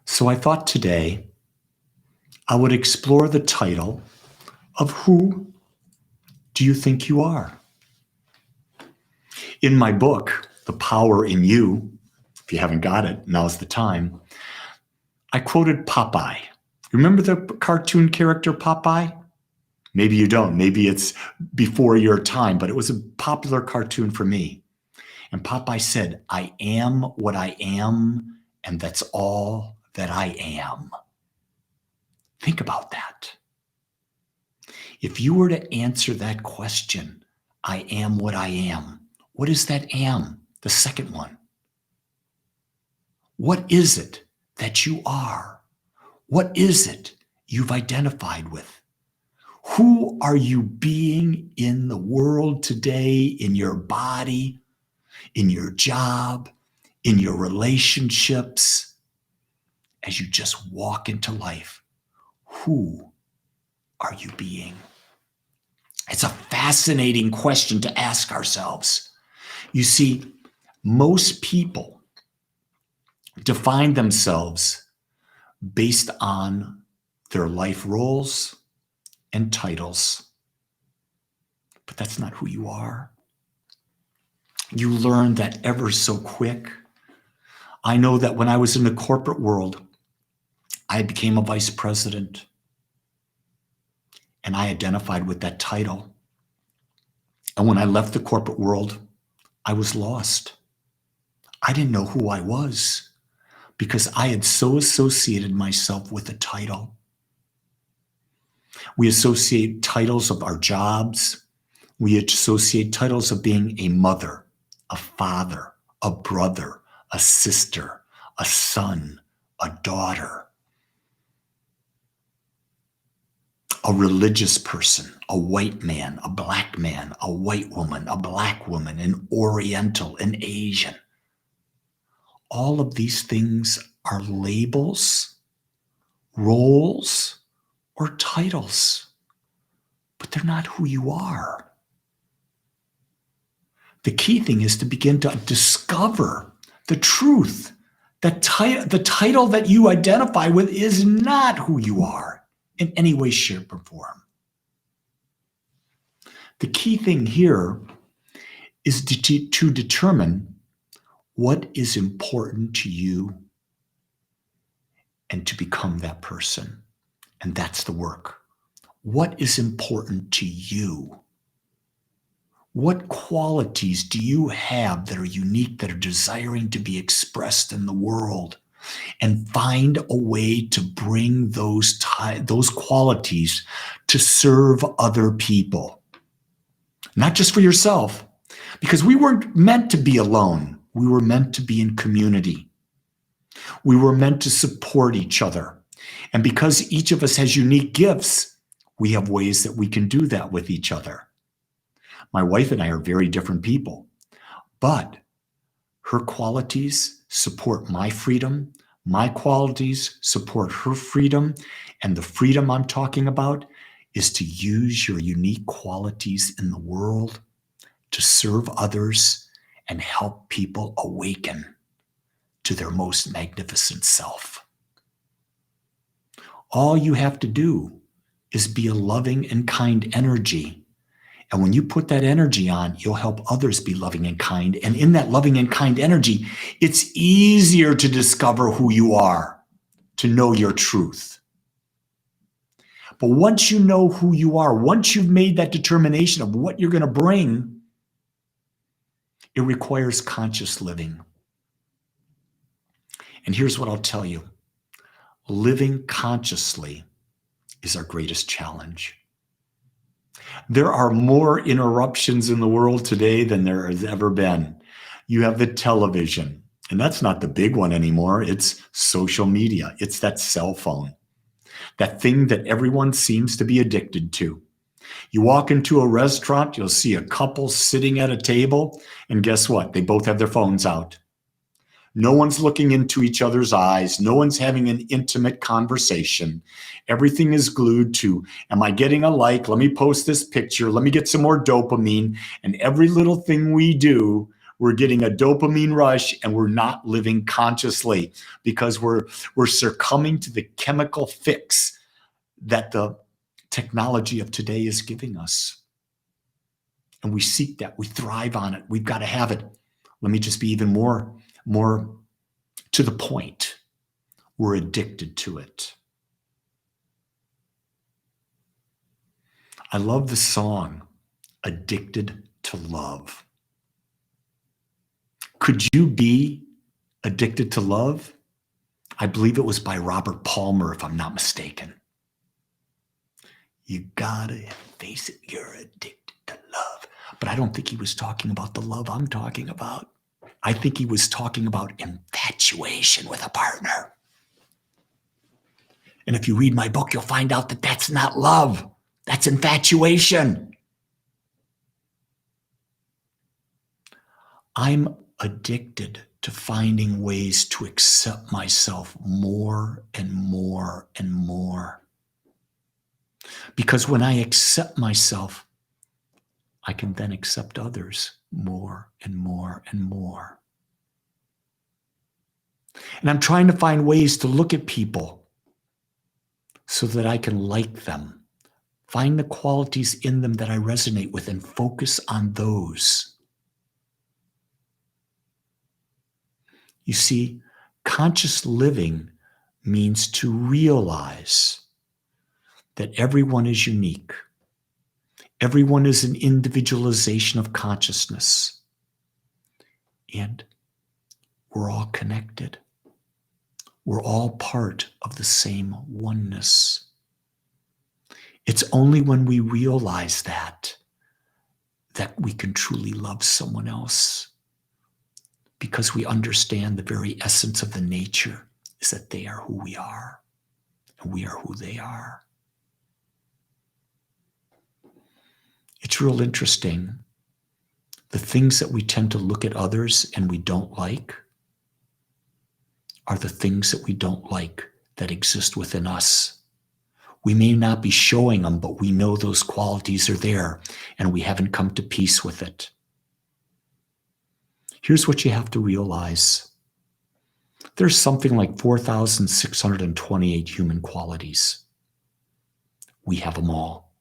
So I thought today I would explore the title of Who Do You Think You Are? In my book, The Power in You, if you haven't got it, now's the time, I quoted Popeye. Remember the cartoon character Popeye? Maybe you don't. Maybe it's before your time, but it was a popular cartoon for me. And Popeye said, "I am what I am, and that's all that I am." Think about that. If you were to answer that question, I am what I am, what is that am? The second one. What is it that you are? What is it you've identified with? Who are you being in the world today, in your body, in your job, in your relationships, as you just walk into life? Who are you being? It's a fascinating question to ask ourselves. You see, most people define themselves based on their life roles and titles. But that's not who you are. You learn that ever so quick. I know that when I was in the corporate world, I became a vice president, and I identified with that title. And when I left the corporate world, I was lost. I didn't know who I was because I had so associated myself with a title. We associate titles of our jobs. We associate titles of being a mother, a father, a brother, a sister, a son, a daughter, a religious person, a white man, a black man, a white woman, a black woman, an Oriental, an Asian. All of these things are labels, roles, or titles, but they're not who you are. The key thing is to begin to discover the truth. The title that you identify with is not who you are in any way, shape, or form. The key thing here is to determine what is important to you and to become that person. And that's the work. What is important to you? What qualities do you have that are unique, that are desiring to be expressed in the world? And find a way to bring those qualities to serve other people. Not just for yourself, because we weren't meant to be alone. We were meant to be in community. We were meant to support each other. And because each of us has unique gifts, we have ways that we can do that with each other. My wife and I are very different people, but her qualities support my freedom. My qualities support her freedom. And the freedom I'm talking about is to use your unique qualities in the world to serve others and help people awaken to their most magnificent self. All you have to do is be a loving and kind energy. And when you put that energy on, you'll help others be loving and kind. And in that loving and kind energy, it's easier to discover who you are, to know your truth. But once you know who you are, once you've made that determination of what you're going to bring, it requires conscious living. And here's what I'll tell you. Living consciously is our greatest challenge. There are more interruptions in the world today than there has ever been. You have the television, and that's not the big one anymore. It's social media. It's that cell phone, that thing that everyone seems to be addicted to. You walk into a restaurant, you'll see a couple sitting at a table, and guess what? They both have their phones out. No one's looking into each other's eyes. No one's having an intimate conversation. Everything is glued to, am I getting a like? Let me post this picture. Let me get some more dopamine. And every little thing we do, We're getting a dopamine rush and we're not living consciously because we're succumbing to the chemical fix that the technology of today is giving us. And we seek that. We thrive on it. We've got to have it. Let me just be even more to the point. We're addicted to it. I love the song, Addicted to Love. Could you be addicted to love? I believe it was by Robert Palmer, if I'm not mistaken. You gotta face it, you're addicted to love. But I don't think he was talking about the love I'm talking about. I think he was talking about infatuation with a partner. And if you read my book, you'll find out that that's not love. That's infatuation. I'm addicted to finding ways to accept myself more and more and more. Because when I accept myself, I can then accept others more and more and more. And I'm trying to find ways to look at people so that I can like them, find the qualities in them that I resonate with and focus on those. You see, conscious living means to realize that everyone is unique. Everyone is an individualization of consciousness. And we're all connected. We're all part of the same oneness. It's only when we realize that we can truly love someone else, because we understand the very essence of the nature is that they are who we are and we are who they are. It's real interesting. The things that we tend to look at others and we don't like are the things that we don't like that exist within us. We may not be showing them, but we know those qualities are there and we haven't come to peace with it. Here's what you have to realize. There's something like 4,628 human qualities. We have them all.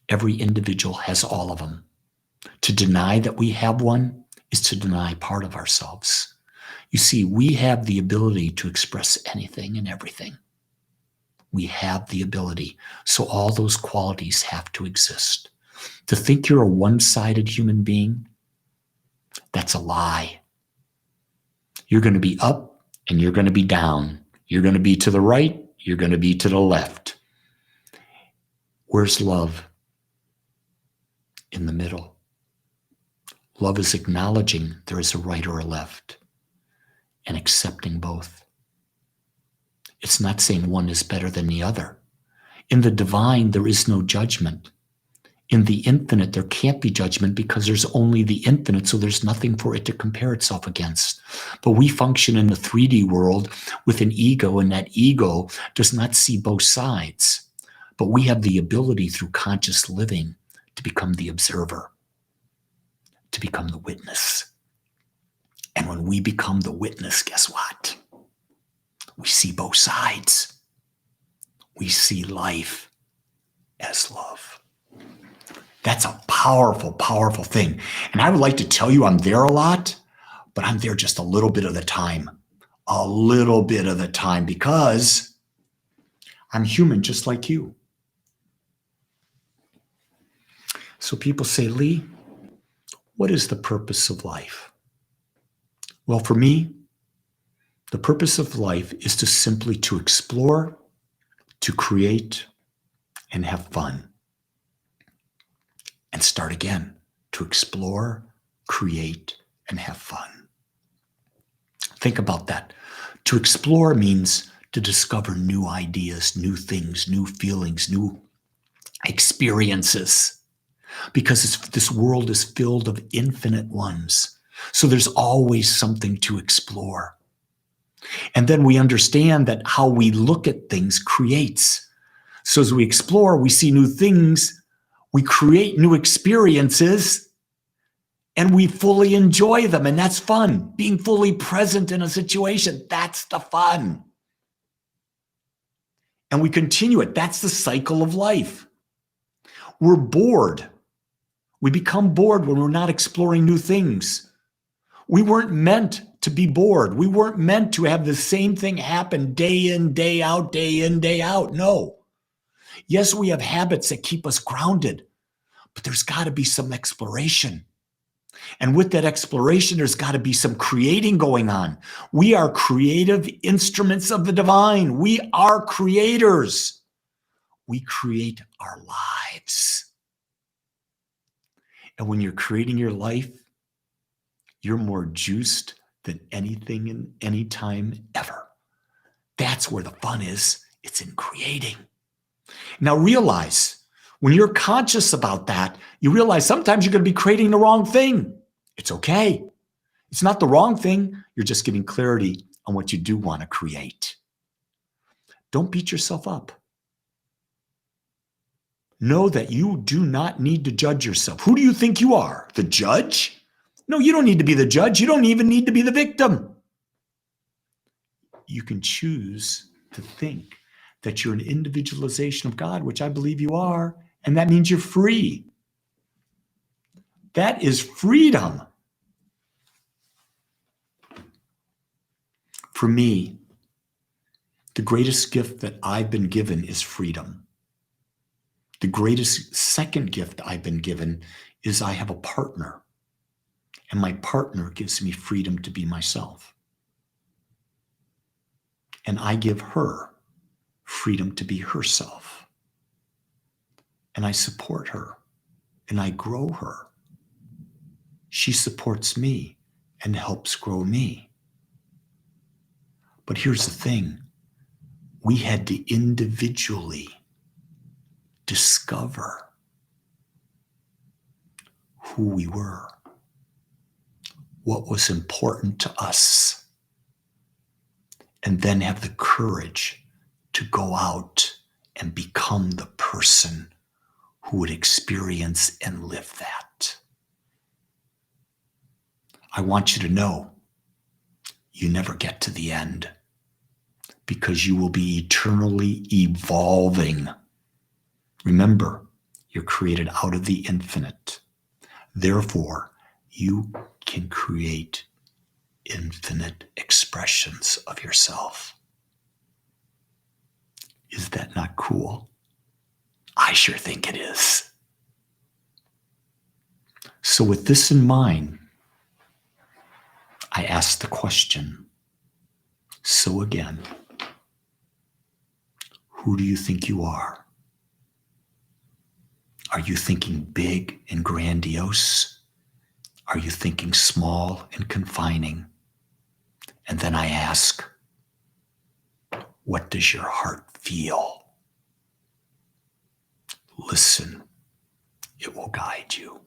Every individual has all of them. To deny that we have one is to deny part of ourselves. You see, we have the ability to express anything and everything. We have the ability. So all those qualities have to exist. To think you're a one-sided human being, that's a lie. You're going to be up and you're going to be down. You're going to be to the right. You're going to be to the left. Where's love? In the middle. Love is acknowledging there is a right or a left and accepting both. It's not saying one is better than the other. In the divine, there is no judgment. In the infinite, there can't be judgment because there's only the infinite, so there's nothing for it to compare itself against. But we function in the 3D world with an ego, and that ego does not see both sides. But we have the ability through conscious living to become the observer, to become the witness. And when we become the witness, guess what? We see both sides. We see life as love. That's a powerful, powerful thing. And I would like to tell you I'm there a lot, but I'm there just a little bit of the time. A little bit of the time because I'm human just like you. So people say, Lee, what is the purpose of life? Well, for me, the purpose of life is to simply to explore, to create, and have fun. And start again, to explore, create, and have fun. Think about that. To explore means to discover new ideas, new things, new feelings, new experiences. Because this world is filled of infinite ones. So there's always something to explore. And then we understand that how we look at things creates. So as we explore, we see new things, we create new experiences, and we fully enjoy them, and that's fun. Being fully present in a situation, that's the fun. And we continue it. That's the cycle of life. We're bored. We become bored when we're not exploring new things. We weren't meant to be bored. We weren't meant to have the same thing happen day in, day out, day in, day out. No. Yes, we have habits that keep us grounded, but there's got to be some exploration. And with that exploration, there's got to be some creating going on. We are creative instruments of the divine. We are creators. We create our lives. And when you're creating your life, you're more juiced than anything in any time ever. That's where the fun is. It's in creating. Now realize, when you're conscious about that, you realize sometimes you're going to be creating the wrong thing. It's okay. It's not the wrong thing. You're just getting clarity on what you do want to create. Don't beat yourself up. Know that you do not need to judge yourself. Who do you think you are? The judge? No, you don't need to be the judge. You don't even need to be the victim. You can choose to think that you're an individualization of God, which I believe you are, and that means you're free. That is freedom. For me, the greatest gift that I've been given is freedom. The greatest second gift I've been given is I have a partner, and my partner gives me freedom to be myself. And I give her freedom to be herself. And I support her, and I grow her. She supports me and helps grow me. But here's the thing. We had to individually discover who we were, what was important to us, and then have the courage to go out and become the person who would experience and live that. I want you to know you never get to the end, because you will be eternally evolving. Remember, you're created out of the infinite. Therefore, you can create infinite expressions of yourself. Is that not cool? I sure think it is. So with this in mind, I ask the question, so again, who do you think you are? Are you thinking big and grandiose? Are you thinking small and confining? And then I ask, what does your heart feel? Listen, it will guide you.